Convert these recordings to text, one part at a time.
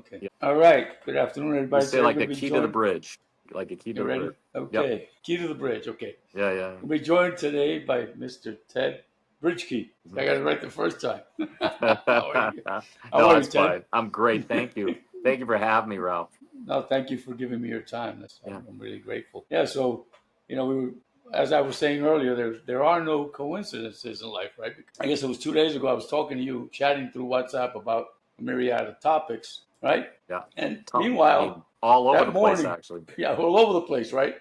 Okay. Yeah. All right. Good afternoon, You everybody. say like the key to the bridge. Like the key to You the ready? bridge. Okay. Yep. Key to the bridge. Okay. Yeah. We'll be joined today by Mr. Ted Britschgi. I got it right the first time. How are you? No, How are you, that's Ted? fine. I'm great. Thank you. Thank you for having me, Ralph. No, thank you for giving me your time. Yeah. I'm really grateful. Yeah. So, as I was saying earlier, there are no coincidences in life, right? I guess it was 2 days ago. I was talking to you, chatting through WhatsApp about a myriad of topics, right? Yeah. And I mean, meanwhile, all over that the place, morning, actually. yeah, all over the place, right?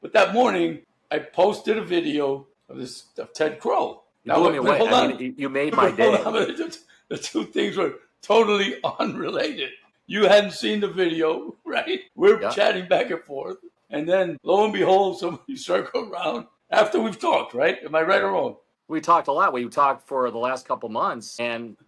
But that morning, I posted a video of Ted Kroll. You blew me But away. hold I on, mean, you made my but hold day. on. The two things were totally unrelated. You hadn't seen the video, right? We're Yeah. chatting back and forth, and then lo and behold, somebody circle around after we've talked, right? Am I right or wrong? We talked a lot. We talked for the last couple months, and I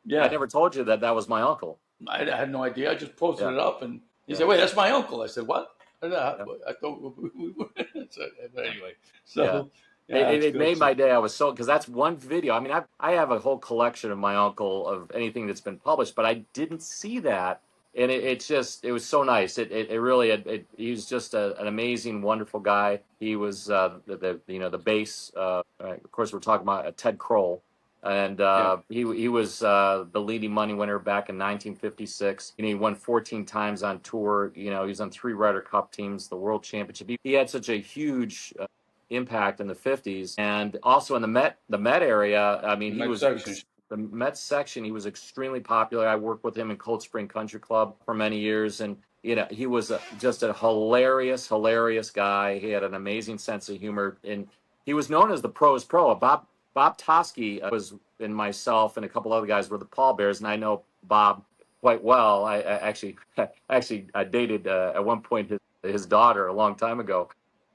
Yeah, never told you that was my uncle. I had no idea. I just posted Yeah. it up, and he Yeah. said, "Wait, that's my uncle." I said, "What?" I Yeah. thought we were. But anyway, Yeah. so yeah, it's It good. made So my day. I was so, because that's one video. I mean, I have a whole collection of my uncle of anything that's been published, but I didn't see that, and it was so nice. It really he was just an amazing, wonderful guy. He was the bass. Of course, we're talking about Ted Kroll, and yeah, he was the leading money winner back in 1956. He won 14 times on tour. He was on 3 Ryder Cup teams, the World Championship. He had such a huge impact in the 50s, and also in the Met area. I mean, the he Met was section. the Met section. He was extremely popular. I worked with him in Cold Spring Country Club for many years, and he was just a hilarious guy. He had an amazing sense of humor, and he was known as the Pro's Pro. Bob Toski was, and myself and a couple other guys were the pallbearers, and I know Bob quite well. I dated at one point his daughter a long time ago.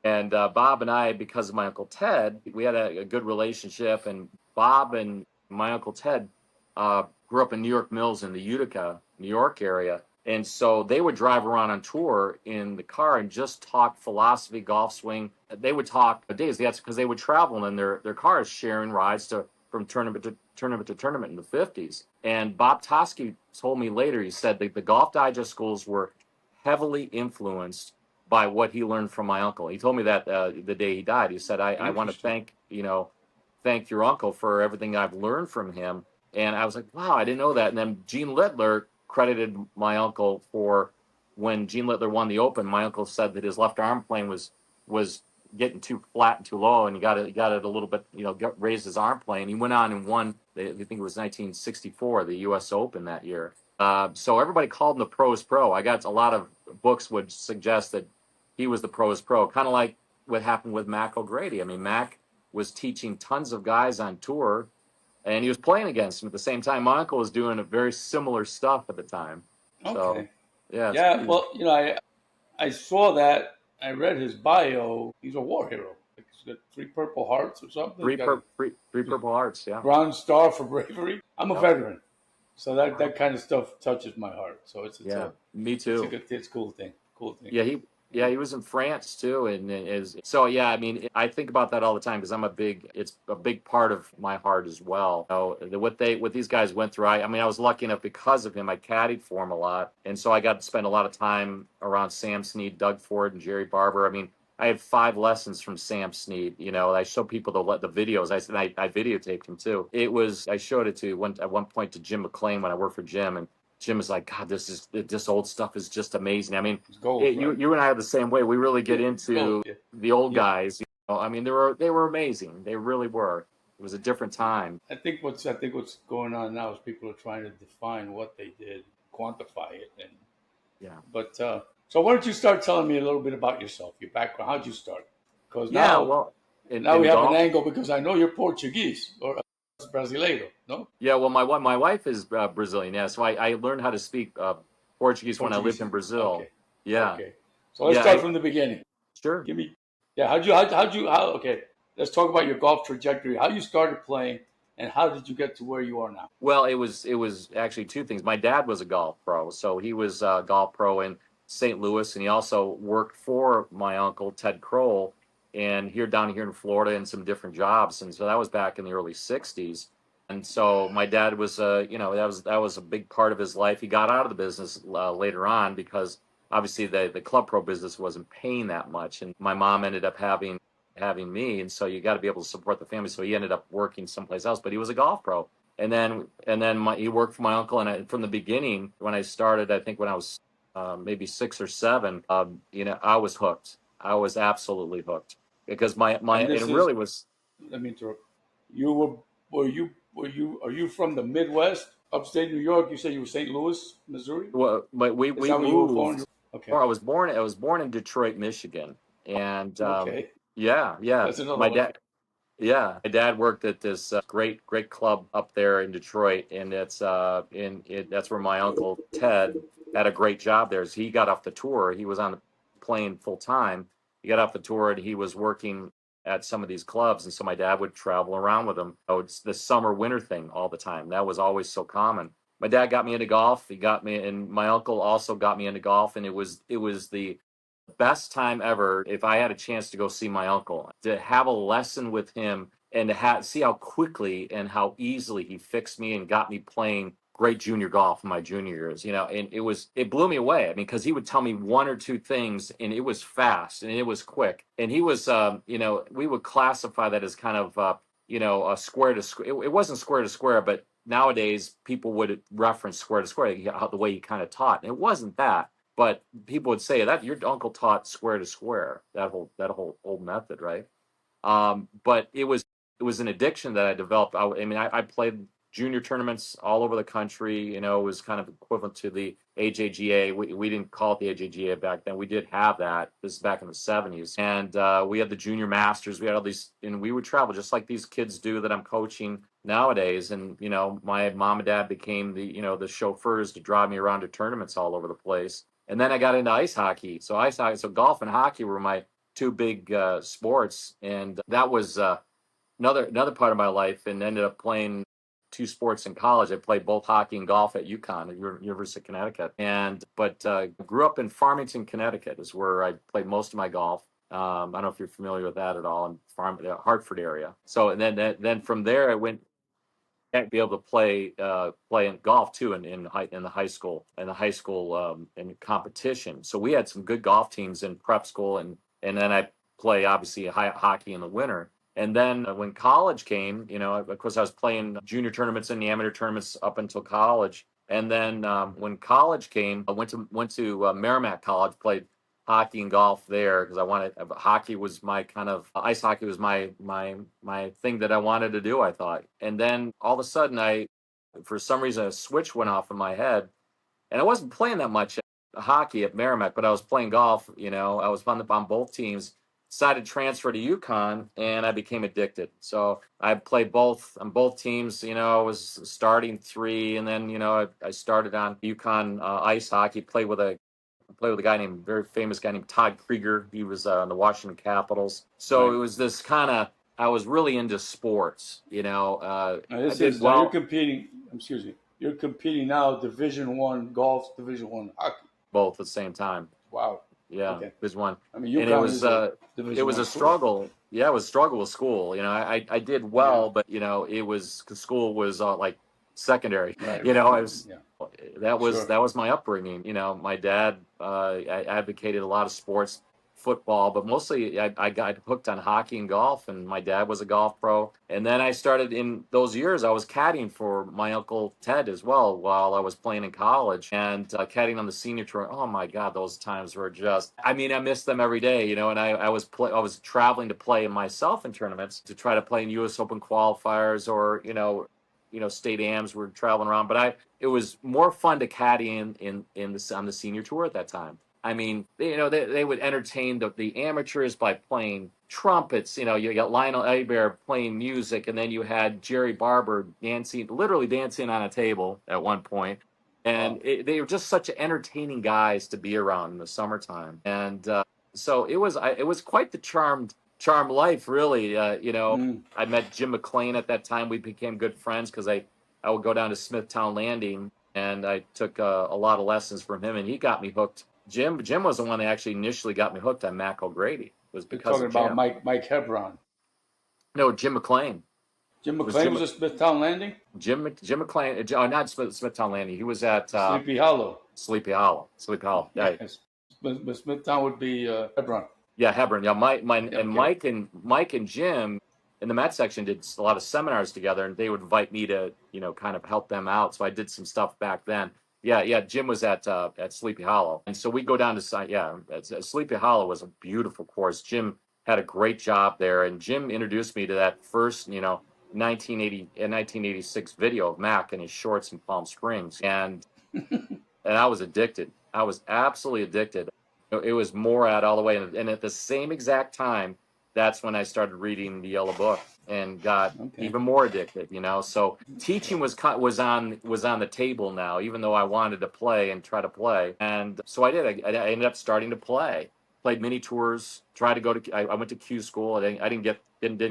And Bob and I, because of my Uncle Ted, we had a good relationship. And Bob and my Uncle Ted grew up in New York Mills in the Utica, New York area. And so they would drive around on tour in the car and just talk philosophy, golf swing. They would talk days. That's because they would travel in their cars, sharing rides from tournament to tournament in the 50s. And Bob Toski told me later, he said that the Golf Digest schools were heavily influenced by what he learned from my uncle. He told me that the day he died. He said, I want to thank your uncle for everything I've learned from him. And I was like, wow, I didn't know that. And then Gene Littler credited my uncle for when Gene Littler won the Open. My uncle said that his left arm plane was getting too flat and too low, and he got it a little bit, raised his arm plane. He went on and won, I think it was 1964, the U.S. Open that year. So everybody called him the Pro's Pro. I got a lot of books would suggest that he was the Pro's Pro, kind of like what happened with Mac O'Grady. I mean, Mac was teaching tons of guys on tour, and he was playing against them at the same time. My uncle was doing a very similar stuff at the time. So, Okay. yeah, it's Yeah. crazy. Well, I saw that. I read his bio. He's a war hero. He's got 3 Purple Hearts or something. He's got a Three Purple Hearts, yeah. Bronze Star for bravery. I'm a Yep. veteran, so that Wow. that kind of stuff touches my heart. So Yeah, me it's a too. good, it's a cool thing. Cool thing. Yeah, he was in France too, and is so. Yeah, I mean, I think about that all the time because it's a big part of my heart as well. What these guys went through. I mean, I was lucky enough because of him. I caddied for him a lot, and so I got to spend a lot of time around Sam Snead, Doug Ford, and Jerry Barber. I mean, I had 5 lessons from Sam Snead. I show people the videos. I videotaped him too. I showed it at one point to Jim McLean when I worked for Jim, and Jim is like, God, this old stuff is just amazing. I mean, It's gold, right? you and I are the same way. We really get It's gold. into Yeah. the old Yeah. guys. I mean, they were amazing. They really were. It was a different time. I think what's going on now is people are trying to define what they did, quantify it, and Yeah. but so why don't you start telling me a little bit about yourself, your background, how'd you start? Because Yeah. now Well, now we in have an golf. angle because I know you're Portuguese or Brasileiro, no? Yeah. Well, my wife is Brazilian. Yeah. So I learned how to speak Portuguese when I lived Portuguese. in Brazil. Okay, Yeah. okay. So let's Yeah. start from the beginning. Sure. Give me, yeah. How? Okay, let's talk about your golf trajectory. How you started playing, and how did you get to where you are now? Well, it was actually 2 things. My dad was a golf pro, so he was a golf pro in St. Louis, and he also worked for my uncle Ted Kroll, and down here in Florida in some different jobs. And so that was back in the early '60s. And so my dad was, that was a big part of his life. He got out of the business later on because obviously the club pro business wasn't paying that much, and my mom ended up having me, and so you got to be able to support the family. So he ended up working someplace else, but he was a golf pro. And then he worked for my uncle, and from the beginning, when I started, I think when I was maybe 6 or 7, I was hooked. I was absolutely hooked because And it this is, really was. let me interrupt. You are you from the Midwest, upstate New York? You said you were St. Louis, Missouri. Well, but we Is we that where you were born? moved. Okay. Or I was born in Detroit, Michigan, and Okay. yeah, That's another one. my dad worked at this great club up there in Detroit, and that's where my uncle Ted had a great job there. So he got off the tour. He was on the plane full time. He got off the tour, and he was working at some of these clubs, and so my dad would travel around with him. Oh, it's the summer winter thing all the time. That was always so common. My dad got me into golf. He got me, and my uncle also got me into golf, and it was the best time ever if I had a chance to go see my uncle, to have a lesson with him and to see how quickly and how easily he fixed me and got me playing great junior golf in my junior years, and it blew me away. I mean, because he would tell me one or two things and it was fast and it was quick. And he was, we would classify that as kind of, a square to square. It wasn't square to square, but nowadays people would reference square to square, the way he kind of taught. And it wasn't that. But people would say that your uncle taught square to square, that whole old method, right? But it was an addiction that I developed. I played junior tournaments all over the country. It was kind of equivalent to the AJGA. We didn't call it the AJGA back then. We did have that. This is back in the 70s. And we had the junior masters. We had all these, and we would travel just like these kids do that I'm coaching nowadays. And, my mom and dad became the chauffeurs to drive me around to tournaments all over the place. And then I got into ice hockey. So golf and hockey were my two big sports, and that was another part of my life. And ended up playing two sports in college. I played both hockey and golf at UConn, at University of Connecticut, but grew up in Farmington, Connecticut, is where I played most of my golf. I don't know if you're familiar with that at all, in the Hartford area. So, and then from there I went be able to play in golf too in the high school in competition. So we had some good golf teams in prep school, and then I play obviously hockey in the winter. And then when college came, of course I was playing junior tournaments and the amateur tournaments up until college. And then when college came, I went to Merrimack College, played hockey and golf there because I wanted hockey was my kind of ice hockey was my thing that I wanted to do, I thought. And then all of a sudden for some reason a switch went off in my head, and I wasn't playing that much hockey at Merrimack, but I was playing golf. I was on both teams. Decided to transfer to UConn, and I became addicted. So I played both on both teams. I was starting 3, and then I started on UConn ice hockey. Played with a very famous guy named Todd Krieger. He was on the Washington Capitals. So Right. it was this kind of, I was really into sports. Now I this did is now you're well competing. Excuse me. You're competing now. Division 1 golf, Division 1 hockey. both at the same time. Wow. Yeah, Okay. was one, I mean, and it UConn was is a it was Division 1 a school. struggle. Yeah, it was a struggle with school. I did Yeah. well, but it was 'cause school was like secondary. Right. I was Yeah. that was Sure. my upbringing. My dad advocated a lot of sports, football, but mostly I got hooked on hockey and golf, and my dad was a golf pro. And then I started, in those years I was caddying for my uncle Ted as well while I was playing in college, and caddying on the senior tour. Oh my God, those times were just, I mean, I miss them every day, and I was traveling to play myself in tournaments to try to play in US Open qualifiers, or state AMs. Were traveling around, but it was more fun to caddy on the senior tour at that time. I mean, they would entertain the amateurs by playing trumpets. You got Lionel Hebert playing music, and then you had Jerry Barber literally dancing on a table at one point. And Wow. they were just such entertaining guys to be around in the summertime. And so it was quite the charmed life, really. Mm. I met Jim McLean at that time. We became good friends because I would go down to Smithtown Landing, and I took a lot of lessons from him, and he got me hooked. Jim was the one that actually initially got me hooked on Mac O'Grady. It was You're because talking of about Jim. Mike Hebron. No, Jim McLean. Jim Was McLean was at Smithtown Landing? Jim McLean, not Smithtown Landing. He was at Sleepy Hollow. Sleepy Hollow. Sleepy Hollow. Yeah. Yes. But Smithtown would be Hebron. Yeah, Hebron. Yeah, Okay. Mike and Jim in the Met section did a lot of seminars together, and they would invite me to, kind of help them out. So I did some stuff back then. Yeah. Jim was at Sleepy Hollow, and so we go down to Sleepy Hollow was a beautiful course. Jim had a great job there, and Jim introduced me to that first, 1986 video of Mac in his shorts in Palm Springs, and I was addicted. I was absolutely addicted. It was Morad all the way, and at the same exact time, that's when I started reading the Yellow Book and got even more addicted. So teaching was on the table now, even though I wanted to play and try to play, and so I did. I ended up starting to play. Played mini tours. Tried to go to. I went to Q school. I didn't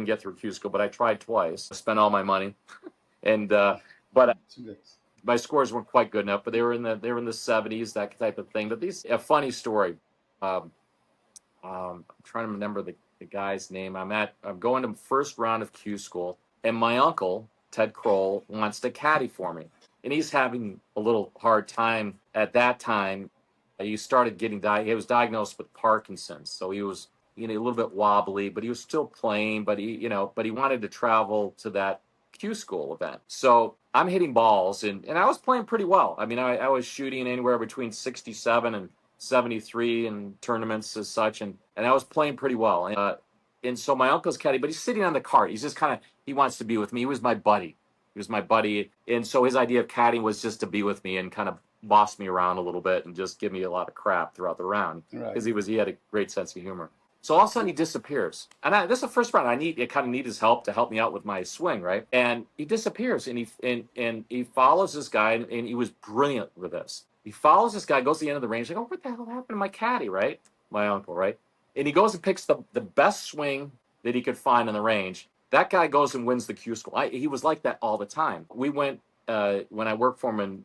get through Q school, but I tried twice. I spent all my money, and but my scores weren't quite good enough, but they were in the 70s, that type of thing. But a funny story. I'm trying to remember the guy's name. I'm going to first round of Q school, and my uncle Ted Kroll wants to caddy for me, and he's having a little hard time at that time. He started getting he was diagnosed with Parkinson's, so he was a little bit wobbly, but he was still playing. But he wanted to travel to that Q school event. So I'm hitting balls, and I was playing pretty well. I mean, I was shooting anywhere between 67 and 73 in tournaments as such, and I was playing pretty well. And so my uncle's caddy, but he's sitting on the cart. He's just he wants to be with me. He was my buddy. And so his idea of caddying was just to be with me and kind of boss me around a little bit and just give me a lot of crap throughout the round because he had a great sense of humor. So all of a sudden he disappears, and this is the first round. I kind of need his help to help me out with my swing, right? And he disappears, and he follows this guy, and he was brilliant with this. He follows this guy, goes to the end of the range. I go, what the hell happened to my caddy, right? My uncle, right? And he goes and picks the best swing that he could find on the range. That guy goes and wins the Q school. He was like that all the time. We went when I worked for him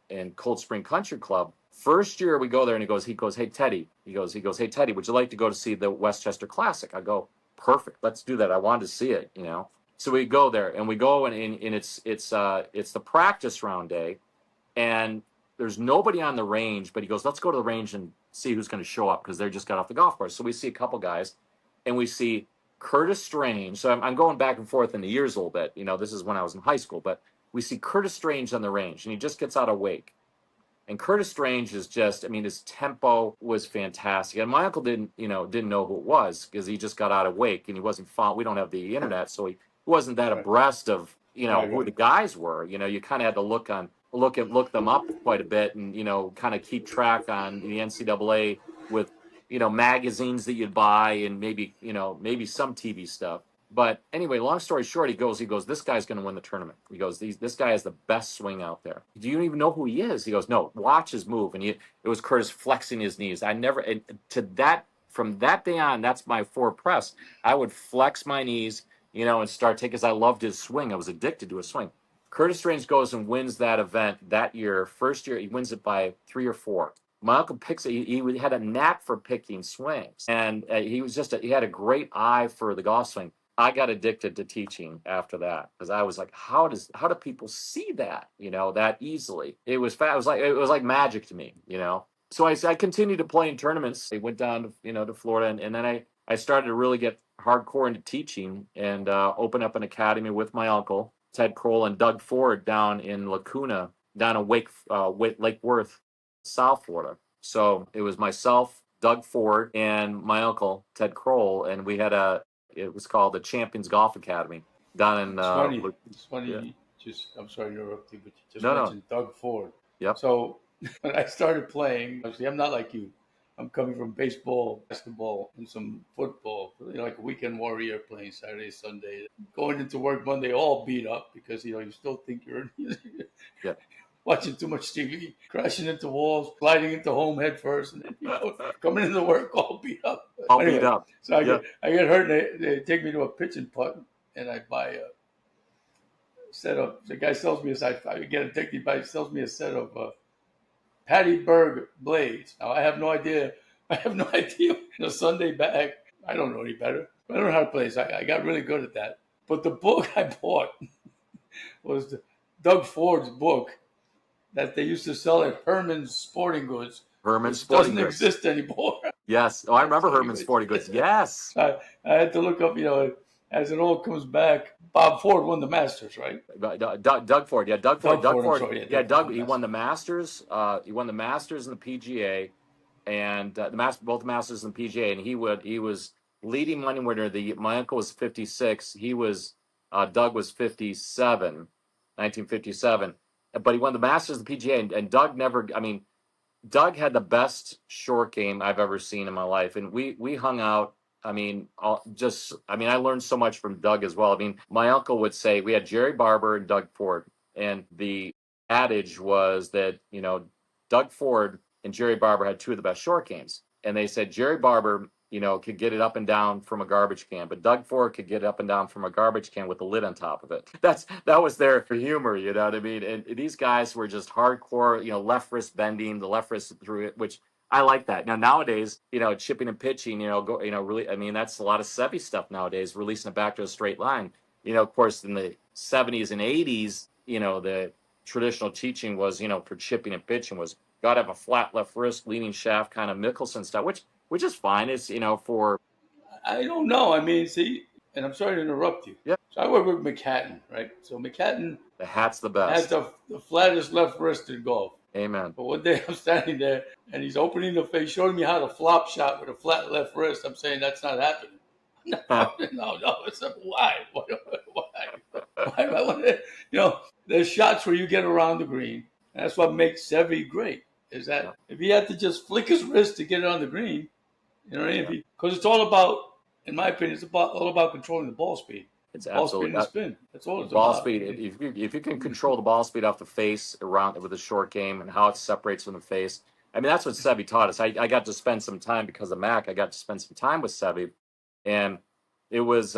in Cold Spring Country Club. First year we go there, and he goes, hey Teddy, hey Teddy, would you like to go to see the Westchester Classic? I go, perfect, let's do that. I wanted to see it, So we go there, and it's the practice round day, and there's nobody on the range, but he goes, let's go to the range and see who's going to show up because they just got off the golf course. So we see a couple guys, and we see Curtis Strange. So I'm going back and forth in the years a little bit. This is when I was in high school, but we see Curtis Strange on the range, and he just gets out of wake. And Curtis Strange is his tempo was fantastic. And my uncle didn't know who it was because he just got out of wake and he wasn't we don't have the internet, so he wasn't that abreast of, who the guys were. You kind of had to look them up quite a bit and, kind of keep track on the NCAA with, magazines that you'd buy and maybe some TV stuff. But anyway, long story short, he goes, this guy's going to win the tournament. He goes, this guy has the best swing out there. Do you even know who he is? He goes, no, watch his move. And it was Curtis flexing his knees. From that day on, that's my press. I would flex my knees, and start taking, because I loved his swing. I was addicted to his swing. Curtis Strange goes and wins that event that year. First year, he wins it by 3 or 4. My uncle picks it. He had a knack for picking swings, and he had a great eye for the golf swing. I got addicted to teaching after that because I was like, how do people see that, that easily? It was like magic to me, So I continued to play in tournaments. I went down to Florida, and then I started to really get hardcore into teaching and open up an academy with my uncle Ted Kroll and Doug Ford down in Lacuna, down in Lake Worth, South Florida. So it was myself, Doug Ford, and my uncle Ted Kroll, and we had it was called the Champions Golf Academy down in. It's funny. Yeah. I'm sorry to interrupt you, but you just mentioned Doug Ford. Yep. So when I started playing, obviously I'm not like you. I'm coming from baseball, basketball, and some football. Like a weekend warrior, playing Saturday, Sunday, going into work Monday, all beat up because you still think you're watching too much TV, crashing into walls, sliding into home head first, and then coming into work all beat up. Beat up. So I get hurt, and they take me to a pitch and putt, and I buy a set of. The guy sells me I get a technique, but he sells me a set of Patty Berg blades. Now I have no idea. Sunday bag. I don't know any better. I don't know how to play. So I got really good at that. But the book I bought was Doug Ford's book that they used to sell at Herman's Sporting Goods, Herman's which Sporting doesn't Goods. exist anymore. Yes. Oh, I remember So Herman's anyway, Sporting Goods. Yes. I had to look up, as it all comes back, Bob Ford won the Masters, right? Doug Ford. Yeah, Doug Ford. Doug Doug Ford, I'm Ford. sorry. Yeah, Yeah, Doug Ford won Doug. the He won Masters. the Masters. He won the Masters and the PGA, and both Masters and PGA. And he was leading money winner. My uncle was 56. Doug was 57, 1957. But he won the Masters and the PGA, and Doug never. I mean, Doug had the best short game I've ever seen in my life, and we hung out. I mean, I learned so much from Doug as well. I mean, my uncle would say we had Jerry Barber and Doug Ford, and the adage was that Doug Ford and Jerry Barber had two of the best short games, and they said Jerry Barber could get it up and down from a garbage can, but Doug Ford could get it up and down from a garbage can with a lid on top of it. That was their humor, you know what I mean? And these guys were just hardcore, left wrist bending, the left wrist through it, which I like that. Now nowadays, chipping and pitching, really, I mean, that's a lot of Sevy stuff nowadays, releasing it back to a straight line. Of course, in the 70s and 80s, the traditional teaching was, for chipping and pitching was got to have a flat left wrist, leaning shaft, kind of Mickelson style, which is fine. It's for I don't know. I mean, see, and I'm sorry to interrupt you. yeah, So I work with McHatton, right? So McHatton the hat's the has best. the flattest left wrist in golf. Amen. But one day I'm standing there and he's opening the face, showing me how to flop shot with a flat left wrist. I'm saying that's not happening. No. It's like, why? Why do I want to? There's shots where you get around the green. And that's what makes Seve great. Is that if he had to just flick his wrist to get it on the green, you know what I mean? Because it's all about, in my opinion, all about controlling the ball speed. It's Ball speed absolutely and spin. That's all it's ball about. speed. If you can control the ball speed off the face around with a short game and how it separates from the face, I mean that's what Seve taught us. I got to spend some time because of Mac. I got to spend some time with Seve, and it was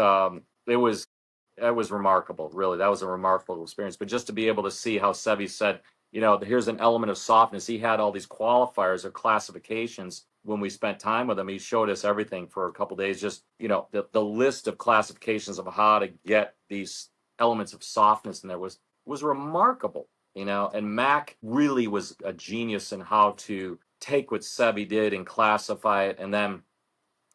remarkable. Really, that was a remarkable experience. But just to be able to see how Seve said, here's an element of softness. He had all these qualifiers or classifications when we spent time with him. He showed us everything for a couple of days. Just the list of classifications of how to get these elements of softness in there was remarkable. And Mac really was a genius in how to take what Seve did and classify it, and then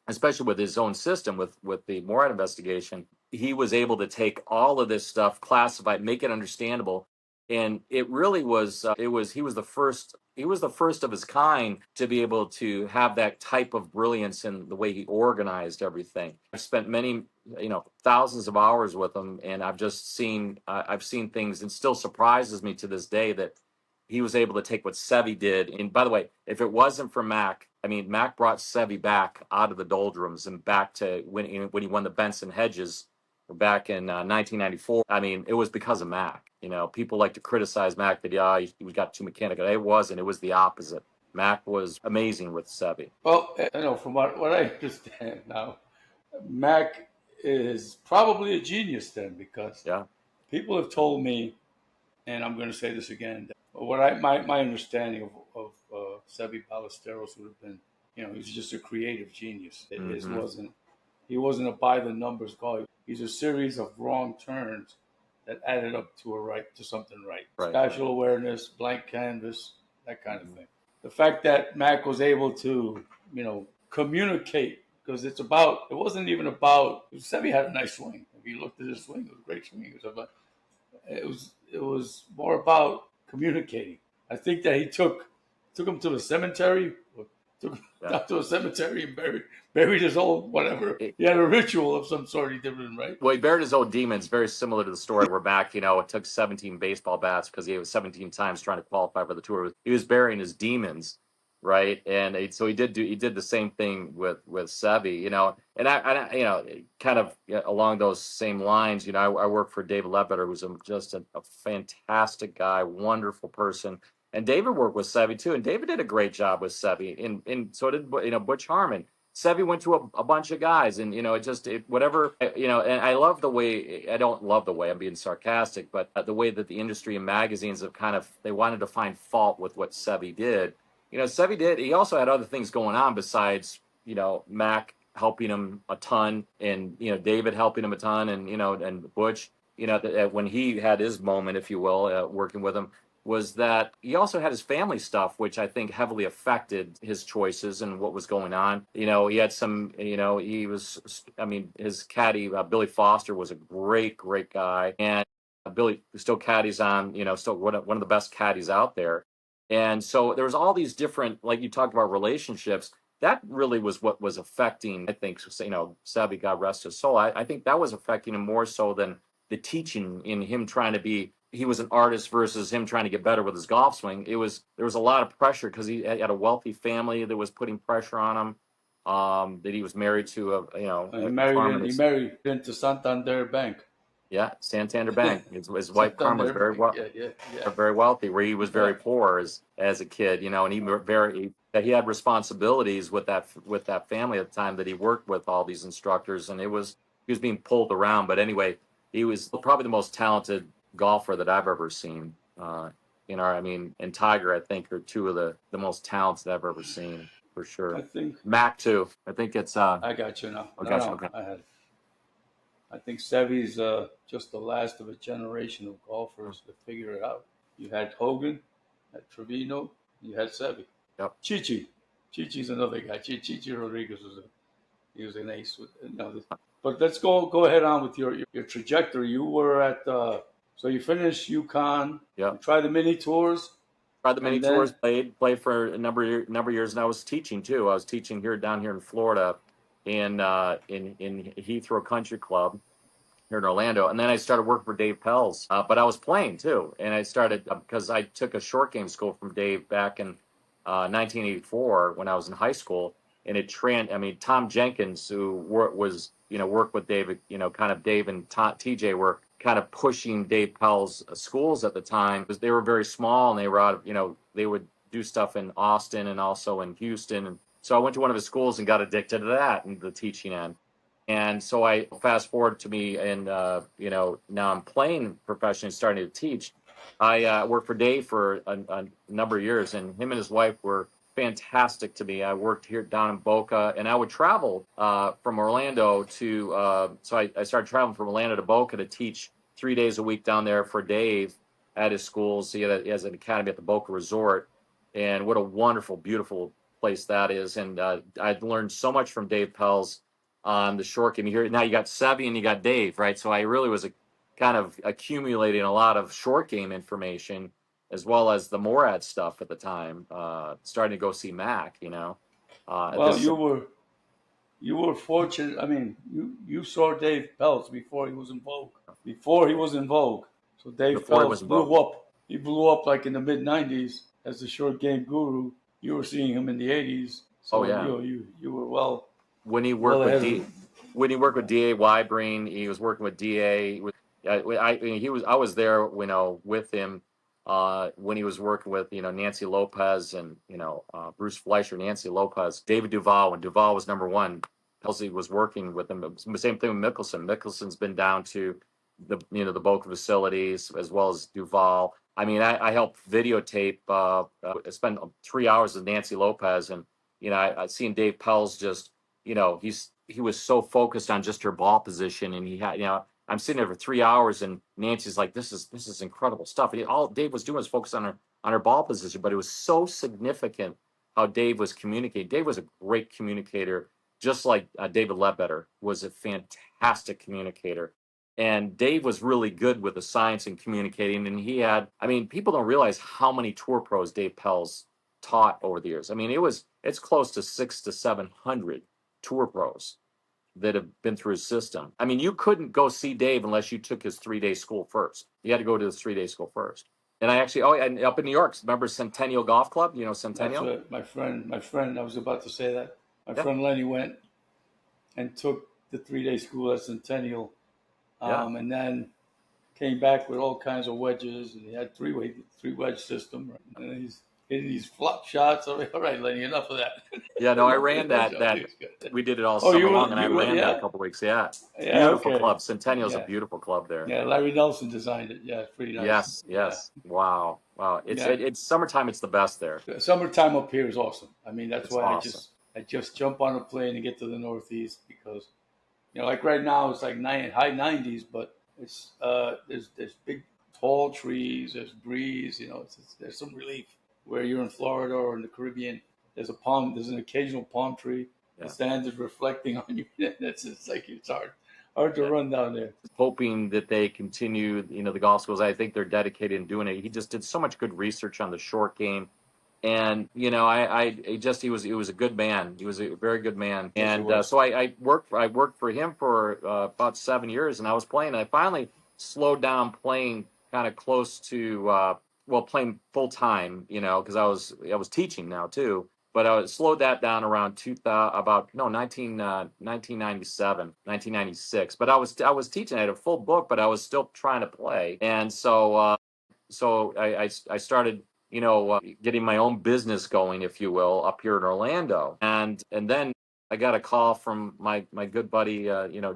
especially with his own system with the Morad investigation, he was able to take all of this stuff, classify it, make it understandable. And it really was he was the first of his kind to be able to have that type of brilliance in the way he organized everything. I've spent many thousands of hours with him, and I've seen things, and still surprises me to this day that he was able to take what Seve did. And by the way, if it wasn't for Mac, I mean, Mac brought Seve back out of the doldrums and back to when he won the Benson Hedges back in 1994. I mean, it was because of Mac. People like to criticize Mac that he got too mechanical. It wasn't. It was the opposite. Mac was amazing with Seve. Well, from what I understand now, Mac is probably a genius then, because people have told me, and I'm going to say this again, that my understanding of Seve Ballesteros would have been, he's just a creative genius. He wasn't a by the numbers guy. He's a series of wrong turns that added up to something right. Spatial awareness, blank canvas, that kind of thing. The fact that Mac was able to, communicate, because it wasn't even about, Seve had a nice swing. If you looked at his swing, it was a great swing. It was more about communicating. I think that he took him to the cemetery, took him down to a cemetery and buried his old whatever. He had a ritual of some sort he did, right? Well, he buried his old demons, very similar to the story where Mac, it took 17 baseball bats because he was 17 times trying to qualify for the tour. He was burying his demons, right? And so he did the same thing with Seve, and I kind of along those same lines, I work for David Ledbetter, who's just a fantastic guy, wonderful person. And David worked with Seve too, and David did a great job with Seve, and so did Butch Harmon. Seve went to a bunch of guys, and whatever, and I love the way, I don't love the way, I'm being sarcastic, but the way that the industry and magazines have they wanted to find fault with what Seve did. Seve did. He also had other things going on besides Mac helping him a ton, and David helping him a ton, and and Butch, when he had his moment, if you will, working with him, was that he also had his family stuff, which I think heavily affected his choices and what was going on. He had some, he was, I mean, his caddy, Billy Foster, was a great, great guy. And Billy still caddies on, still one of the best caddies out there. And so there was all these different, like you talked about relationships. That really was what was affecting, I think, Savvy, God rest his soul. I think that was affecting him more so than the teaching, in him trying to be, he was an artist versus him trying to get better with his golf swing. There was a lot of pressure because he had a wealthy family that was putting pressure on him. That he was married to He a married, farmer. he married into Santander Bank. Yeah, Santander Bank. His wife Carmen was Santander Bank. Yeah. very wealthy, where he was very poor as a kid, and he had responsibilities with that family at the time that he worked with all these instructors, and he was being pulled around. But anyway, he was probably the most talented golfer that I've ever seen. And Tiger, I think, are two of the most talented I've ever seen, for sure. I think Mac too. I think it's I got you now. okay. I think Sevy's just the last of a generation of golfers to figure it out. You had Hogan, you had Trevino, you had Sevy. Yep. Chichi's another guy. Chichi Rodriguez was an ace. But let's go ahead on with your trajectory. You were at so you finished UConn. Yep. You tried the mini tours. Tried the mini tours, played for a number of years, and I was teaching too. I was teaching down here in Florida, in Heathrow Country Club here in Orlando, and then I started working for Dave Pels. But I was playing too, and I started because I took a short game school from Dave back in 1984 when I was in high school, and Tom Jenkins, who worked with David, kind of Dave and TJ were kind of pushing Dave Pell's schools at the time, because they were very small, and they were out of, they would do stuff in Austin and also in Houston. And so I went to one of his schools and got addicted to that and the teaching end. And so I fast forward to me, and now I'm playing professionally, starting to teach. I worked for Dave for a number of years, and him and his wife were fantastic to me. I worked here down in Boca, and I would travel from Orlando to. So I started traveling from Orlando to Boca to teach 3 days a week down there for Dave at his schools. He has an academy at the Boca Resort, and what a wonderful, beautiful place that is. And I'd learned so much from Dave Pels on the short game. Here now you got Sevy and you got Dave, right? So I really was kind of accumulating a lot of short game information, as well as the Morad stuff at the time. Starting to go see Mac, Well, you were fortunate. I mean, you saw Dave Pels before he was in vogue. So Dave Pels blew up. He blew up like in the mid '90s as the short game guru. You were seeing him in the '80s. So you were well. When he worked with DA Wybreen, he was working with DA. I was there, with him when he was working with Nancy Lopez and Bruce Fleischer, Nancy Lopez, David Duval. When Duval was number one, Kelsey was working with him. The same thing with Mickelson. Mickelson's been down to the Boca facilities, as well as Duval. I mean, I helped videotape. I spent 3 hours with Nancy Lopez, and I seen Dave Pels just. He was so focused on just her ball position, and he had, I'm sitting there for 3 hours, and Nancy's like, this is incredible stuff. And all Dave was doing was focus on her ball position, but it was so significant how Dave was communicating. Dave was a great communicator, just like David Ledbetter was a fantastic communicator. And Dave was really good with the science and communicating. And people don't realize how many tour pros Dave Pels taught over the years. I mean, it's close to 600 to 700 tour pros that have been through his system. I mean, you couldn't go see Dave unless you took his 3-day school first. You had to go to his 3-day school first. And I actually, and up in New York, remember Centennial Golf Club? Centennial? That's what my friend, I was about to say that. My friend Lenny went and took the 3-day school at Centennial, and then came back with all kinds of wedges, and he had three wedge system. And he's hitting these flop shots. All right, Lenny, enough of that. Yeah, no, I ran that. We did it all summer long, and I ran that a couple of weeks. Yeah, beautiful club. Centennial's a beautiful club there. Yeah, Larry Nelson designed it. Yeah, it's pretty nice. Yes. Yeah. Wow. It's summertime. It's the best there. Summertime up here is awesome. I mean, that's why awesome. I just jump on a plane and get to the Northeast because, like right now it's like high 90s, but it's there's big tall trees, there's breeze, there's some relief. Where you're in Florida or in the Caribbean, there's an occasional palm tree. The sand is reflecting on you. It's hard to run down there. Hoping that they continue, the golf schools. I think they're dedicated in doing it. He just did so much good research on the short game. And he was a good man. He was a very good man. And so I worked for him for about 7 years, and I was playing. I finally slowed down playing kind of close to playing full time, because I was teaching now too. But I slowed that down around 1997, 1996. But I was teaching. I had a full book, but I was still trying to play. And so I started getting my own business going, if you will, up here in Orlando. And then I got a call from my good buddy,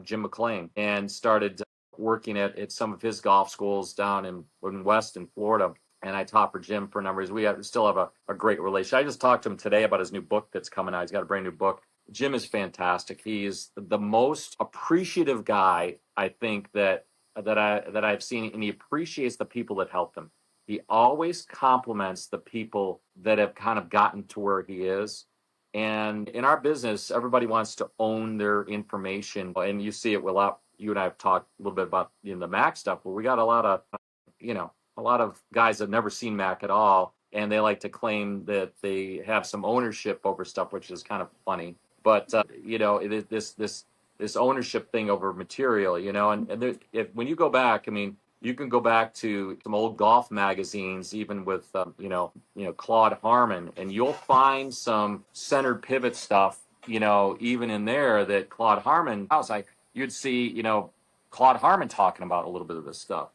Jim McLean, and started working at some of his golf schools down in Weston, Florida. And I taught for Jim for a number of years. We still have a great relationship. I just talked to him today about his new book that's coming out. He's got a brand new book. Jim is fantastic. He is the most appreciative guy, I think, that I've seen, and he appreciates the people that help him. He always compliments the people that have kind of gotten to where he is. And in our business, everybody wants to own their information. And you see it you and I have talked a little bit about the Mac stuff, but we got a lot of guys that have never seen Mac at all. And they like to claim that they have some ownership over stuff, which is kind of funny. But, this ownership thing over material, and when you go back, I mean, you can go back to some old golf magazines, even with, Claude Harmon, and you'll find some centered pivot stuff, even in there that Claude Harmon, you'd see, Claude Harmon talking about a little bit of this stuff,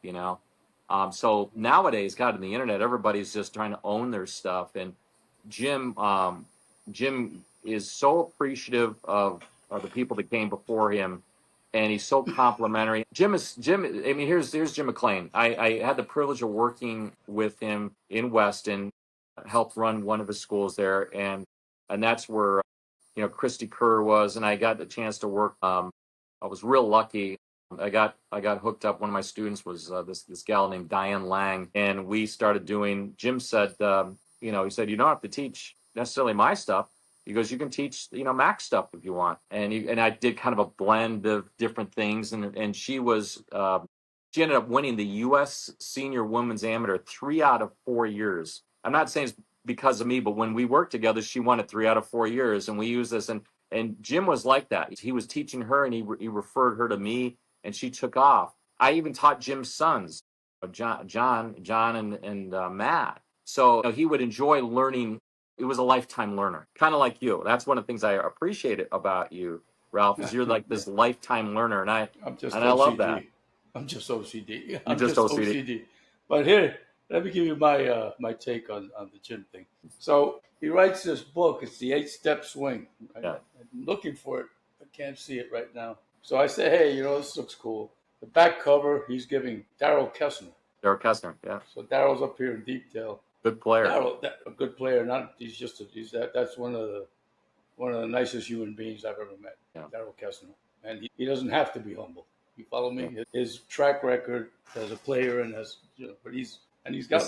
So nowadays, God, in the internet, everybody's just trying to own their stuff. And Jim is so appreciative of the people that came before him. And he's so complimentary. Jim. I mean, here's Jim McLean. I had the privilege of working with him in Weston, helped run one of his schools there, and that's where Christy Kerr was, and I got the chance to work. I was real lucky. I got hooked up. One of my students was this gal named Diane Lang, and we started doing. Jim said, he said, you don't have to teach necessarily my stuff. He goes, you can teach, Mac stuff if you want. And I did kind of a blend of different things. And she ended up winning the U.S. Senior Women's Amateur 3 out of 4 years. I'm not saying it's because of me, but when we worked together, she won it 3 out of 4 years. And we used this. And Jim was like that. He was teaching her, and he referred her to me, and she took off. I even taught Jim's sons, John and Matt. So he would enjoy learning. It was a lifetime learner, kind of like you. That's one of the things I appreciate about you, Ralph, is you're like this lifetime learner, and I love that. I'm just OCD. I'm just OCD. But here, let me give you my take on the Jim thing. So he writes this book. It's the 8-Step Swing. Right? Yeah. I'm looking for it. I can't see it right now. So I say, hey, this looks cool. The back cover, he's giving Darrell Kessner. Darrell Kessner, yeah. So Darrell's up here in detail. Good player. A good player. That's one of the nicest human beings I've ever met. Yeah. Darrell Kessner, and he doesn't have to be humble. You follow me? Yeah. His track record as a player and he's got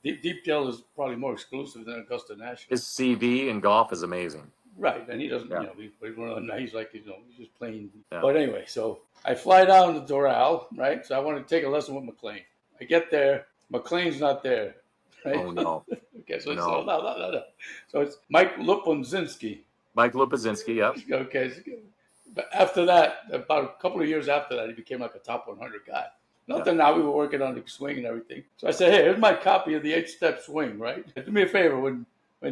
Deep Dell is probably more exclusive than Augusta National. His CV in golf is amazing. Right, and he doesn't. He's like he's just playing. Yeah. But anyway, so I fly down to Doral, right? So I want to take a lesson with McLean. I get there, McLean's not there. Right? Oh no. Okay, so no. So it's Mike Lupinzinski. Mike Lupinzinski, yep. Okay. But after that, about a couple of years after that, he became like a top 100 guy. Now we were working on the swing and everything. So I said, hey, here's my copy of the 8-Step Swing, right? Do me a favor, when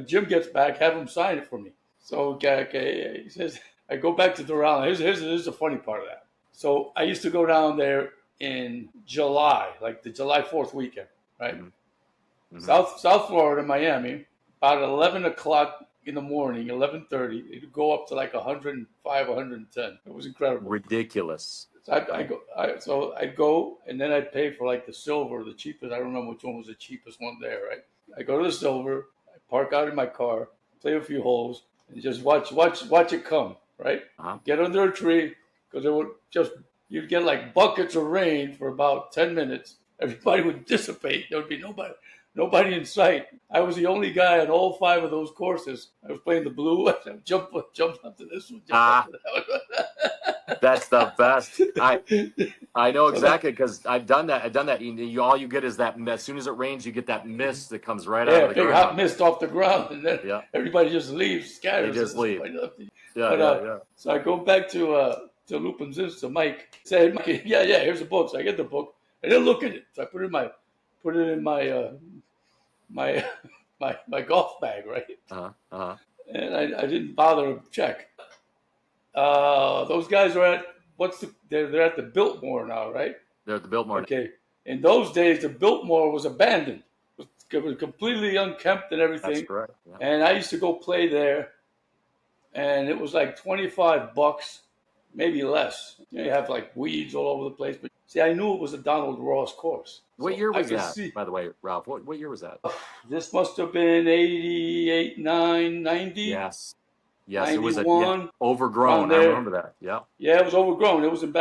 Jim gets back, have him sign it for me. So okay, he says, I go back to Doral. Here's the funny part of that. So I used to go down there in July, like the July 4th weekend, right? Mm-hmm. Mm-hmm. South Florida, Miami, about 11 o'clock in the morning, 11:30, it would go up to like 105, 110. It was incredible. Ridiculous. So I'd go, and then I'd pay for like the silver, the cheapest. I don't remember which one was the cheapest one there, right? I go to the silver, I park out in my car, play a few holes, and just watch it come, right? Get under a tree, because it would just, you'd get like buckets of rain for about 10 minutes. Everybody would dissipate. There would be nobody in sight. I was the only guy on all 5 of those courses. I was playing the blue. I would jump up to this one, jump up to that one. That's the best. I know So exactly, because I've done that. All you get is that, as soon as it rains, you get that mist that comes right out of the big ground. hot mist off the ground, and then everybody just leaves, scatters. They just leave. So I go back to Lupin's, to Mike. Say, Mike, yeah, here's the book. So I get the book. I didn't look at it. So I put it in my golf bag, right? And I didn't bother to check. Those guys are at they're at the Biltmore now, right? They're at the Biltmore. Okay. In those days, the Biltmore was abandoned. It was completely unkempt and everything. That's correct. Yeah. And I used to go play there, and it was like $25, maybe less. You have like weeds all over the place. But see, I knew it was a Donald Ross course. What year was that, by the way, Ralph? What year was that? This must have been 88, 9, 90. Yes, 91, it was overgrown. I remember that. Yeah, it was overgrown. It was in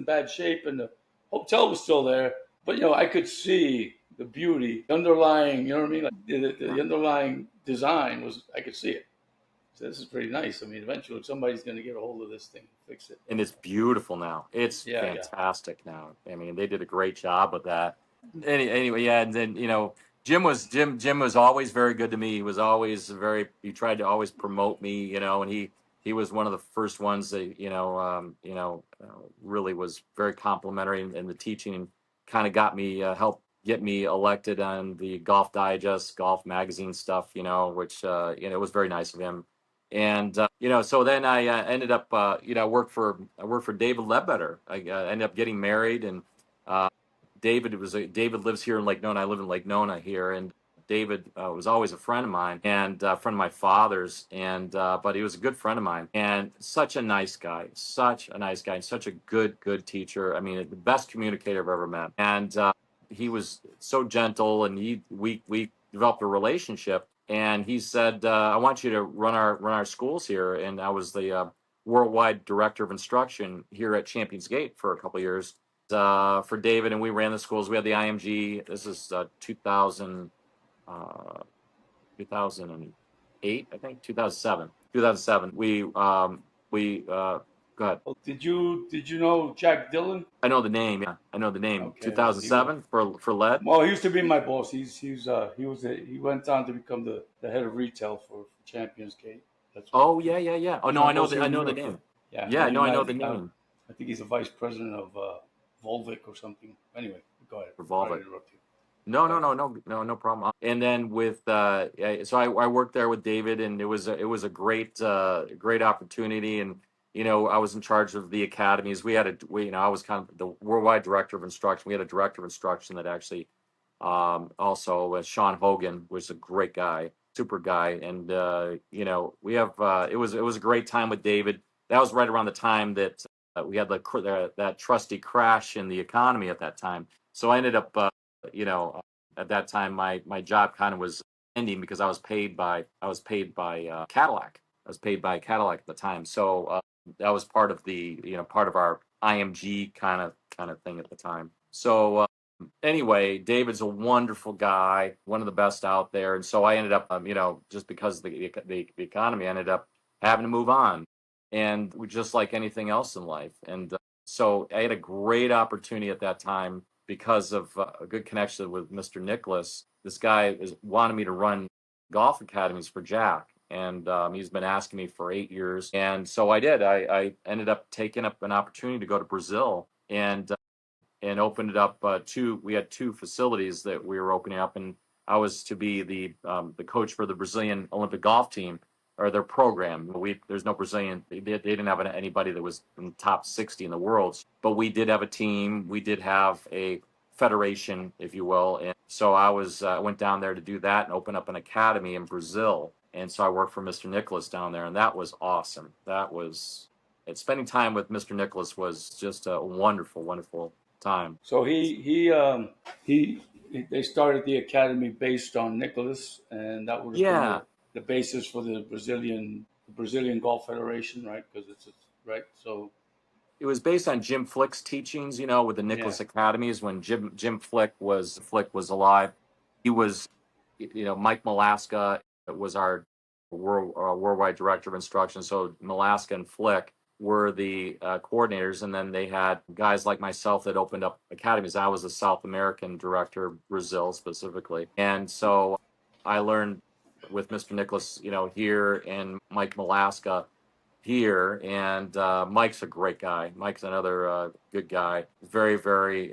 bad shape, and the hotel was still there. But I could see the beauty, the underlying, you know what I mean? Like the underlying design I could see it. So this is pretty nice. I mean, eventually somebody's going to get a hold of this thing, fix it. And it's beautiful now. It's fantastic now. I mean, they did a great job with that. Anyway, and then Jim was always very good to me. He was always he tried to always promote me, and he was one of the first ones that really was very complimentary in the teaching, and kind of got me helped get me elected on the Golf Digest, Golf Magazine stuff, which it was very nice of him. And so then I ended up I worked for David Ledbetter. I ended up getting married, and David lives here in Lake Nona. I live in Lake Nona here, and David was always a friend of mine, and a friend of my father's, and but he was a good friend of mine, and such a nice guy, and such a good teacher. I mean, the best communicator I've ever met, and he was so gentle, and we developed a relationship. And he said, "I want you to run our schools here." And I was the worldwide director of instruction here at Champions Gate for a couple of years for David, and we ran the schools. We had the IMG. This is 2008, I think, 2007. Go ahead. Did you know Jack Dillon? I know the name. Yeah, I know the name. Okay, 2007 for Led. Well, he used to be my boss. He went on to become the head of retail for Champions Gate. Oh yeah. Oh no, I know the name. I know the name. I think he's a vice president of Volvic or something. Anyway, go ahead. For Volvic. No problem. And then with so I worked there with David, and it was a great opportunity. And I was in charge of the academies. I was kind of the worldwide director of instruction. We had a director of instruction that actually also Sean Hogan was a great guy, super guy. And we have it was a great time with David. That was right around the time that we had that trusty crash in the economy at that time. So I ended up at that time my job kind of was ending, because I was paid by Cadillac. I was paid by Cadillac at the time. So that was part of part of our IMG kind of thing at the time. So anyway, David's a wonderful guy, one of the best out there. And so I ended up, just because of the economy, I ended up having to move on, and just like anything else in life. And so I had a great opportunity at that time because of a good connection with Mr. Nicholas. This guy wanted me to run golf academies for Jack. And he's been asking me for 8 years. And so I did. I ended up taking up an opportunity to go to Brazil and opened it up. We had 2 facilities that we were opening up. And I was to be the coach for the Brazilian Olympic golf team, or their program. There's no Brazilian. They didn't have anybody that was in the top 60 in the world. But we did have a team. We did have a federation, if you will. And so I went down there to do that and open up an academy in Brazil. And so I worked for Mr. Nicholas down there, and that was awesome. Spending time with Mr. Nicholas was just a wonderful, wonderful time. So they started the academy based on Nicholas, and that would have the basis for the Brazilian Golf Federation, right? Because it's right. So It was based on Jim Flick's teachings, you know, with the yeah, Nicholas Academies when Jim Flick was alive. He was, you know, Mike Malaska was our worldwide director of instruction. So Malaska and Flick were the coordinators, and then they had guys like myself that opened up academies. I was the South American director, Brazil specifically, and so I learned with Mr. Nicholas, you know, here, and Mike Malaska here. And Mike's a great guy. Mike's another good guy. Very, very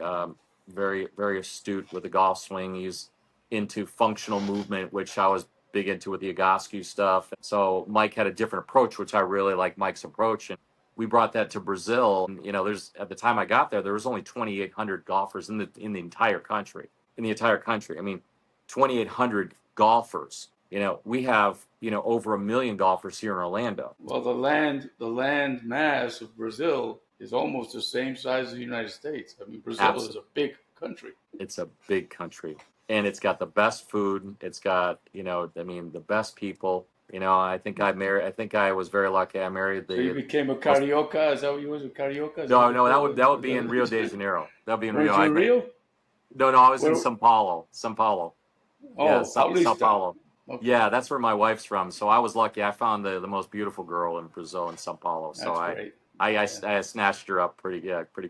astute with the golf swing. He's into functional movement, which I was big into with the Agascu stuff. So Mike had a different approach, which I really like Mike's approach. And we brought that to Brazil. And, you know, there's at the time I got there was only 2,800 golfers in the entire country. In the entire country, I mean, 2,800 golfers. You know, we have, you know, over 1 million golfers here in Orlando. well, the land mass of Brazil is almost the same size as the United States. I mean, Brazil Absolutely. is a big country. It's a big country, and it's got the best food. It's got, you know, I mean, the best people. You know, I think I was very lucky. I married the. So you became a carioca? Is that what you was, a carioca? No, that would be in Rio de Janeiro. That would be in Weren't Rio. you in Rio? No, I was in Where? São Paulo. São Paulo. Oh, Yeah, São Paulo. Okay. Yeah, that's where my wife's from. So I was lucky. I found the most beautiful girl in Brazil, in São Paulo. So That's great. I snatched her up pretty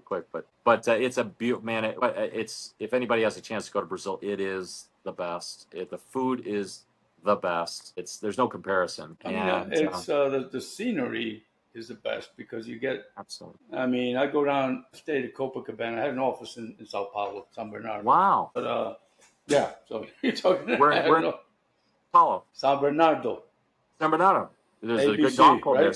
quick. But it's a beautiful, man. It's, if anybody has a chance to go to Brazil, it is the best. The food is the best. There's no comparison. I mean, And it's the scenery is the best because you get. absolutely. I mean, I go down, stayed at Copacabana. I had an office in Sao Paulo, San Bernardo. Wow. But yeah. So you're talking. Where Paulo? San Bernardo. San Bernardo. There's a ABC, good golf club right?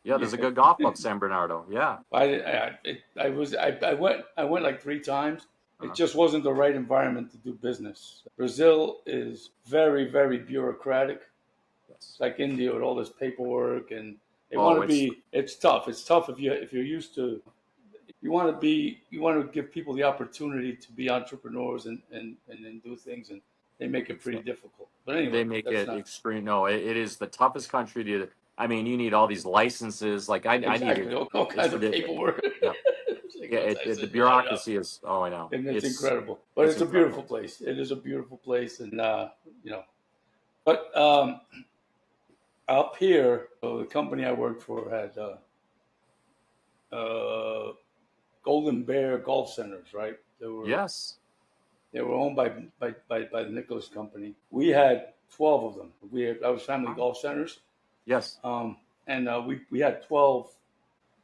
there. There's a good golf club, San Bernardo. Yeah. I went like 3 times. It just wasn't the right environment to do business. Brazil is very, very bureaucratic. Yes. It's like India with all this paperwork, and they want to be. It's tough. It's tough if you're used to. You want to give people the opportunity to be entrepreneurs and do things, and they make it pretty difficult. But anyway, they make it extreme. No, it is the toughest country to. I mean, you need all these licenses. Like I need all kinds of paperwork. Yeah, the bureaucracy is. Oh, I know. And it's incredible, but it's a beautiful place. It is a beautiful place, and you know, but up here, so the company I worked for had Golden Bear Golf Centers, right? Yes. They were owned by the Nicholas Company. We had 12 of them. I was Family Golf Centers. Yes. And we had 12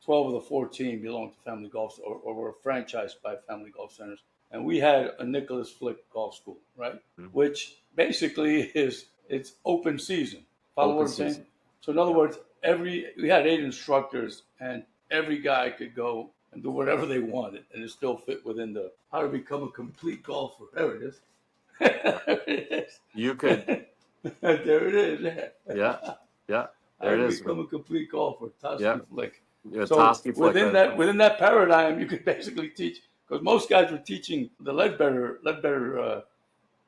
of the 14 belonged to Family Golf or were franchised by Family Golf Centers. And we had a Nicholas Flick Golf School, right? Mm-hmm. Which basically it's open season. Follow what I'm saying? So in other words, we had 8 instructors, and every guy could go and do whatever they wanted, and it still fit within the how to become a complete golfer. There it is. There it is. You could. There it is. Yeah. There it is. Become a complete golfer. Toski Flick. Yeah, so within that paradigm, you could basically teach, because most guys were teaching the Ledbetter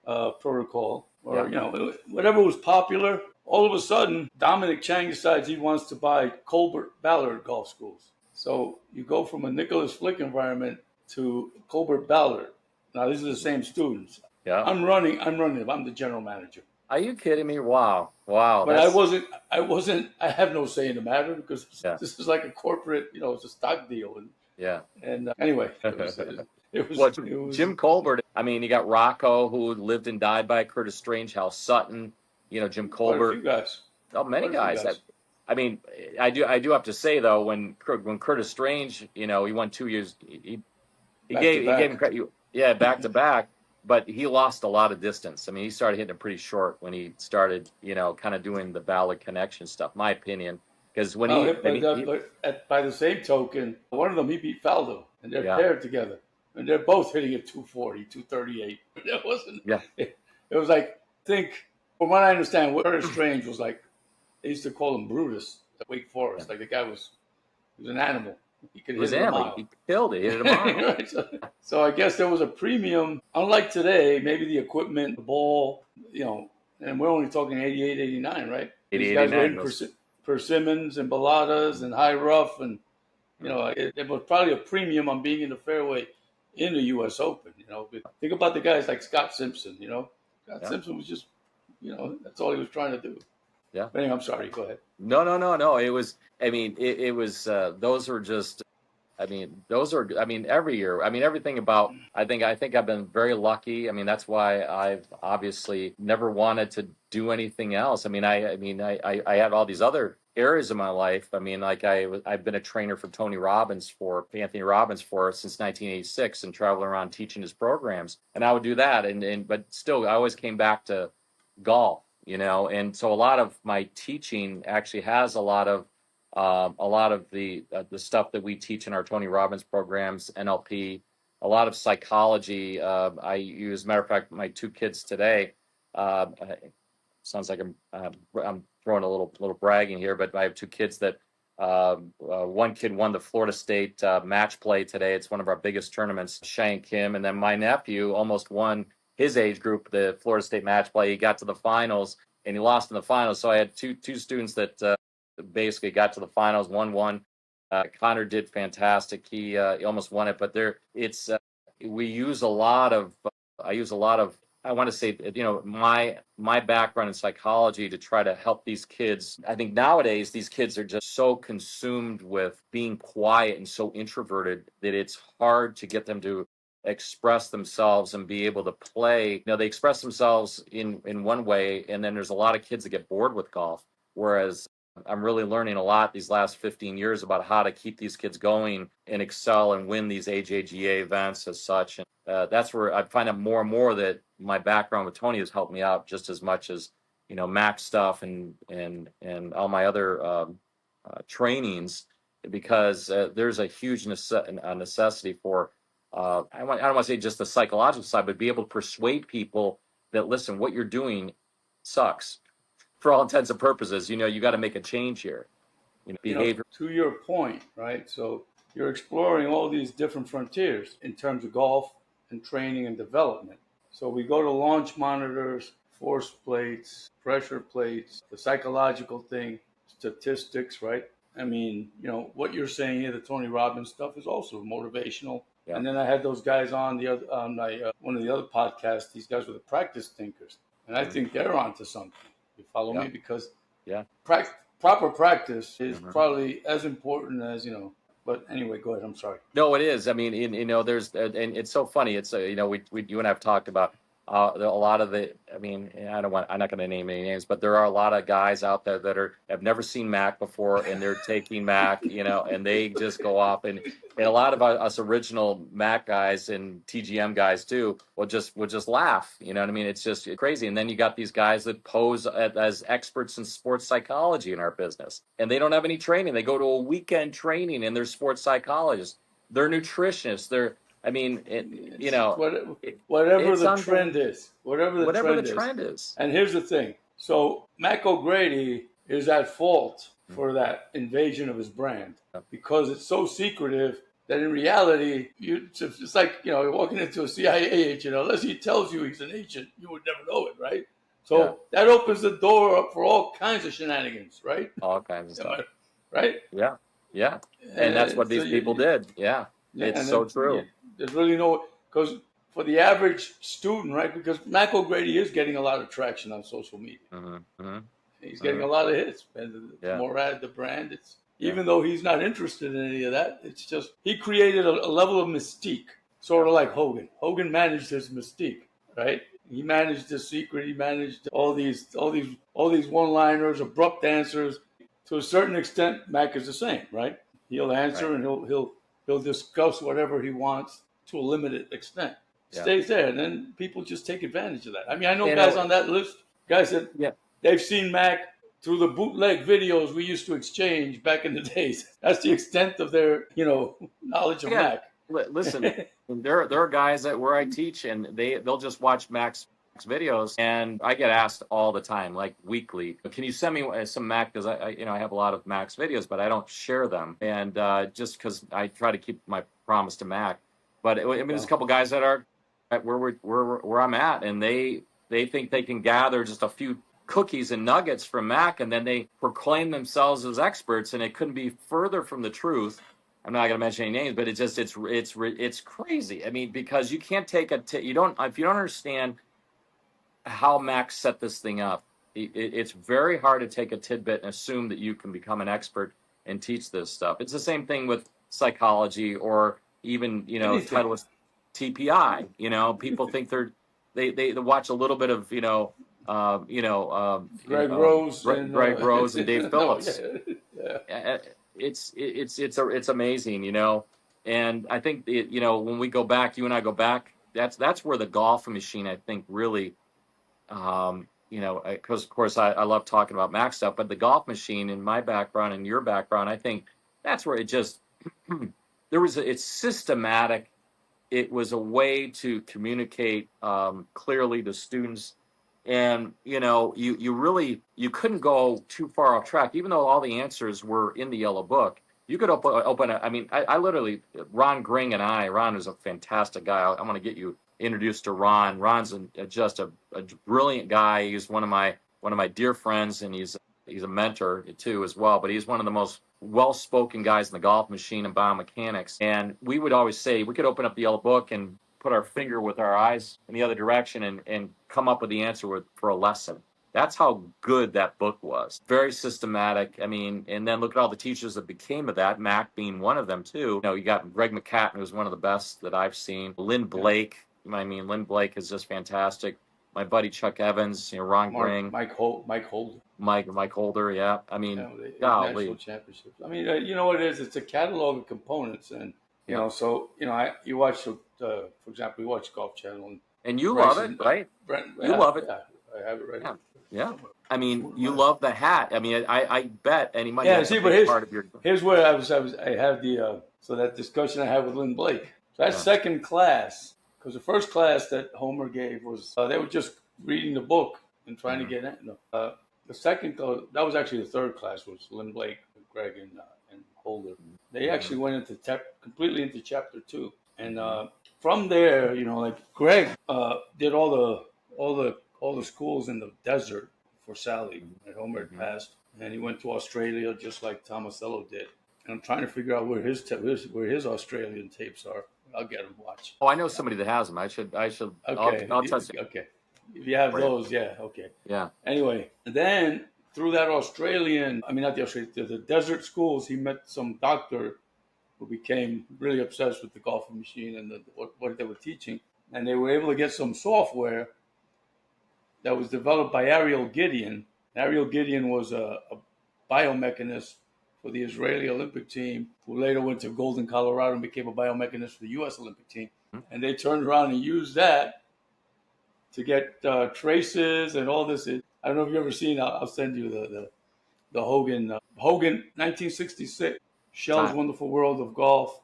protocol, or you know, whatever was popular. All of a sudden, Dominic Chang decides he wants to buy Colbert Ballard golf schools. So you go from a Nicholas Flick environment to Colbert Ballard. Now these are the same students. Yeah. I'm running them. I'm the general manager. Are you kidding me? Wow. But I wasn't. I have no say in the matter because this is like a corporate. You know, it's a stock deal. And anyway, it was Jim Colbert. I mean, you got Rocco, who lived and died by Curtis Strangehouse, Sutton. You know, Jim Colbert. Quite a few guys. Oh, many guys. I mean, I do have to say though, when Curtis Strange, you know, he won 2 years. He gave him credit. Yeah, back to back. But he lost a lot of distance. I mean, he started hitting it pretty short when he started, you know, kind of doing the ballad connection stuff. My opinion, because when by the same token, one of them he beat Faldo, and they're paired together, and they're both hitting at 240, 238. That wasn't. Yeah. It was like, from what I understand, Curtis Strange was like, they used to call him Brutus at Wake Forest. Like the guy was an animal. He could hit it a mile. He killed it. He hit it a mile. Right. So I guess there was a premium. Unlike today, maybe the equipment, the ball, you know, and we're only talking 88, 89, right? 80, These guys were 89 in was, persimmons and baladas and high rough, and it was probably a premium on being in the fairway in the U.S. Open. But think about the guys like Scott Simpson. Scott yeah, Simpson was just, that's all he was trying to do. yeah. But anyway, I'm sorry. Go ahead. No. It was, I mean, it was, those were just, every year, everything about, I think I've been very lucky. That's why I've obviously never wanted to do anything else. I had all these other areas of my life. I've been a trainer for Anthony Robbins for since 1986 and traveling around teaching his programs. And I would do that. But still, I always came back to golf, and so a lot of my teaching actually has a lot of the stuff that we teach in our Tony Robbins programs, NLP, a lot of psychology. I use, as a matter of fact, my two kids today. Sounds like I'm throwing a little bragging here, but I have two kids that one kid won the Florida State match play today. It's one of our biggest tournaments. Shank Kim, and then my nephew almost won his age group the Florida State match play. He got to the finals and he lost in the finals. So I had two students that basically got to the finals, won. Connor did fantastic. He almost won it, but we use a lot of. I use a lot of. I want to say, my background in psychology to try to help these kids. I think nowadays these kids are just so consumed with being quiet and so introverted that it's hard to get them to express themselves and be able to play. They express themselves in one way, and then there's a lot of kids that get bored with golf. Whereas I'm really learning a lot these last 15 years about how to keep these kids going and excel and win these AJGA events as such. And that's where I find out more and more that my background with Tony has helped me out just as much as, Mac stuff and all my other trainings, because there's a huge necessity for, I don't want to say just the psychological side, but be able to persuade people that, listen, what you're doing sucks. For all intents and purposes, you got to make a change here. Behavior. To your point, right? So you're exploring all these different frontiers in terms of golf and training and development. So we go to launch monitors, force plates, pressure plates, the psychological thing, statistics, right? What you're saying here, the Tony Robbins stuff is also motivational. Yeah. And then I had those guys on one of the other podcasts. These guys were the practice thinkers, and I think they're onto something. You follow me? Because proper practice is probably as important as, but anyway, go ahead. I'm sorry. No, it is. There's, and it's so funny. It's, you and I have talked about a lot of the, I'm not going to name any names, but there are a lot of guys out there that have never seen Mac before, and they're taking Mac, and they just go off, and a lot of us original Mac guys and TGM guys too will just laugh. You know what I mean? It's just crazy. And then you got these guys that pose as experts in sports psychology in our business, and they don't have any training. They go to a weekend training and they're sports psychologists. They're nutritionists. Whatever the trend is. Whatever the trend is. And here's the thing. So Mac O'Grady is at fault for that invasion of his brand because it's so secretive that in reality, it's like, you're walking into a CIA agent. Unless he tells you he's an agent, you would never know it, right? So that opens the door up for all kinds of shenanigans, right? All kinds of stuff. Right? Yeah. And that's what these people did. Yeah. It's so true. Yeah, there's really because for the average student, right? Because Mac O'Grady is getting a lot of traction on social media. He's getting a lot of hits. And the more the brand, even though he's not interested in any of that, it's just he created a level of mystique, sort of like Hogan. Hogan managed his mystique, right? He managed the secret. He managed all these one-liners, abrupt answers. To a certain extent, Mac is the same, right? He'll answer and he'll discuss whatever he wants to a limited extent. Stays there, and then people just take advantage of that. I know guys on that list, guys that they've seen Mac through the bootleg videos we used to exchange back in the days. That's the extent of their, knowledge of Mac. Listen, there are guys where I teach, and they'll just watch Mac's videos, and I get asked all the time, like weekly, can you send me some Mac, because I have a lot of Mac's videos, but I don't share them, and just because I try to keep my promise to Mac. But there's a couple guys that are where I'm at, and they They think they can gather just a few cookies and nuggets from Mac, and then they proclaim themselves as experts, and it couldn't be further from the truth. I'm not going to mention any names, but it's crazy. I mean, because you can't take if you don't understand how Mac set this thing up, it's very hard to take a tidbit and assume that you can become an expert and teach this stuff. It's the same thing with psychology, or even Titleist TPI. People think they watch a little bit of Greg Rose Greg Rose and Dave Phillips. Yeah. It's amazing, and I think when we go back, you and I go back, that's where the golf machine, I think, really, because of course I love talking about Mac stuff, but the golf machine, in my background and your background, I think that's where it just it's systematic. It was a way to communicate clearly to students. And, you couldn't go too far off track, even though all the answers were in the yellow book. You could open it. I mean, I literally, Ron Gring and Ron is a fantastic guy. I'm going to get you introduced to Ron. Ron's just a brilliant guy. He's one of my dear friends, and he's a mentor too as well. But he's one of the most well-spoken guys in the golf machine and biomechanics. And we would always say we could open up the yellow book and put our finger with our eyes in the other direction and come up with the answer for a lesson. That's how good that book was. Very systematic. I mean, and then look at all the teachers that became of that, Mac being one of them too. You got Greg McCatton, who's one of the best that I've seen. Lynn Blake. Lynn Blake is just fantastic. My buddy Chuck Evans, Ron Gring. Mike Holder. Mike Holder, yeah. I mean, national championships. I mean, you know what it is? It's a catalog of components, and you watch, for example, you watch Golf Channel, and you love it, right? You love it. Yeah, I have it right here. Yeah. I mean, you love the hat. I mean, I bet anybody. Yeah, see, but here's where I had so that discussion I had with Lynn Blake. So that second class, because the first class that Homer gave was they were just reading the book and trying to get in. The second, that was actually the third class, was Lynn Blake, Greg, and Holder. They actually went completely into chapter 2, and from there, like Greg did all the schools in the desert for Sally that Homer had passed, and he went to Australia just like Tomasello did. And I'm trying to figure out where his Australian tapes are. I'll get them. Watch. Oh, I know somebody that has them. I should. Okay. I'll test you. Okay. If you have those, yeah. Okay. Yeah. Anyway, then through that the desert schools, he met some doctor who became really obsessed with the golfing machine and what they were teaching. And they were able to get some software that was developed by Ariel Gideon. Ariel Gideon was a biomechanist for the Israeli Olympic team, who later went to Golden, Colorado, and became a biomechanist for the U.S. Olympic team. And they turned around and used that to get traces and all this. I don't know if you've ever seen. I'll send you the Hogan 1966 Shell's Wonderful World of Golf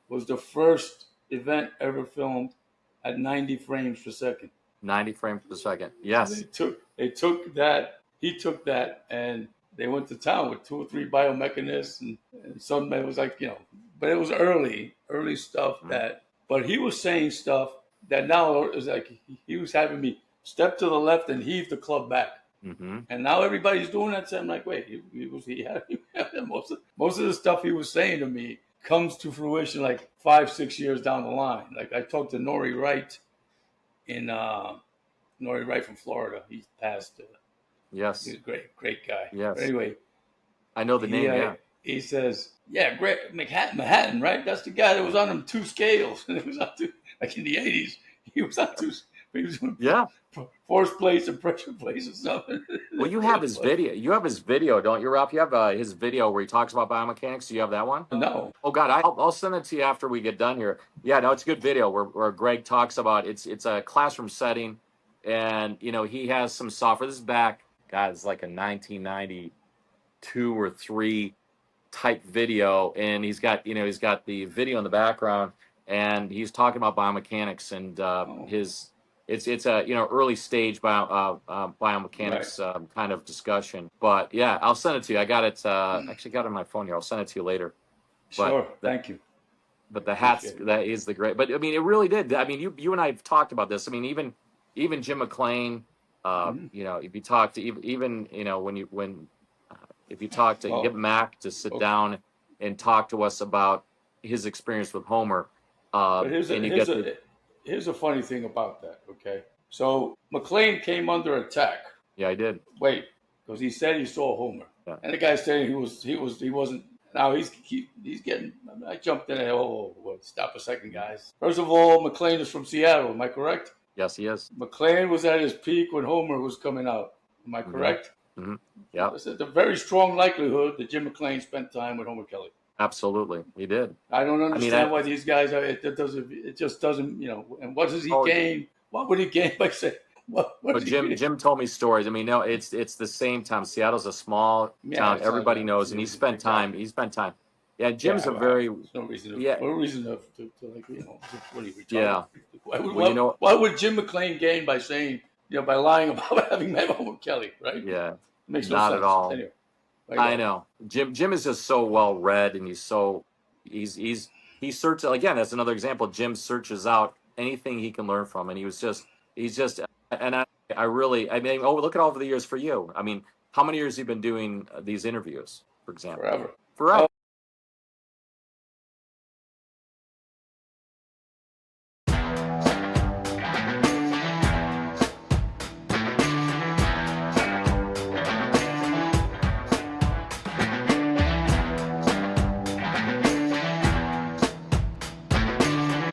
was the first event ever filmed at 90 frames per second. 90 frames per second. Yes. They took that. He took that, and they went to town with 2 or 3 biomechanists, and some. It was like but it was early stuff But he was saying stuff that now is like he was having me step to the left and heave the club back. Mm-hmm. And now everybody's doing that. So I'm like, wait, he had most of the stuff he was saying to me comes to fruition like 5-6 years down the line. Like I talked to Nori Wright Nori Wright from Florida. He passed. Yes, he's a great guy. Yes. But anyway, I know the name. Yeah. He says, yeah, great Manhattan, right? That's the guy that was on them 2 scales. And it was on like in the 80s. He was on 2. He was doing force plates and pressure plates and stuff. Well, you have his video. You have his video, don't you, Ralph? You have his video where he talks about biomechanics. Do you have that one? No. Oh God, I'll send it to you after we get done here. Yeah, no, it's a good video where Greg talks about it's a classroom setting, and he has some software. This is back, God, it's like a 1992 or 3 type video, and he's got the video in the background, and he's talking about biomechanics and his. It's a early stage biomechanics kind of discussion, but yeah, I'll send it to you. I got it. Actually got it on my phone here. I'll send it to you later. Sure, thank you. But the hats, that is the great. But I mean, it really did. I mean, you and I have talked about this. I mean, even even Jim McLean, you know, if you talk to even you know, if you talk to get Well, Mac to sit okay. down and talk to us about his experience with Homer, But and you get the here's a funny thing about that. Okay, so McLean came under attack. yeah, I did. Wait, because he said he saw Homer, Yeah. and the guy saying he wasn't. Now he's getting. I jumped in. Stop a second, guys. First of all, McLean is from Seattle. Am I correct? Yes, he is. McLean was at his peak when Homer was coming out. Am I Mm-hmm. correct? Mm-hmm. Yeah, There's a very strong likelihood that Jim McLean spent time with Homer Kelly. absolutely, he did. I don't I mean, understand why these guys are. It just doesn't. You know. And what does he oh, gain? What would he gain by saying? What but does he gain? Jim told me stories. I mean, no, it's the same time. Seattle's a small Yeah, town. it's not. Everybody knows, and he spent time. Exactly. He spent time. Yeah, Jim's Yeah, a very there's no reason to. yeah No reason to like what are you retarded? yeah. Well, you know, What would Jim McLean gain by saying by lying about having met Homer Kelly? Right? It yeah, makes no not at sense. all. Anyway, I know. Jim is just so well read, and he searches again. That's another example. Jim searches out anything he can learn from, and he's just and I mean, oh, look at all of the years for you. I mean, how many years have you been doing these interviews, for example? forever. Forever.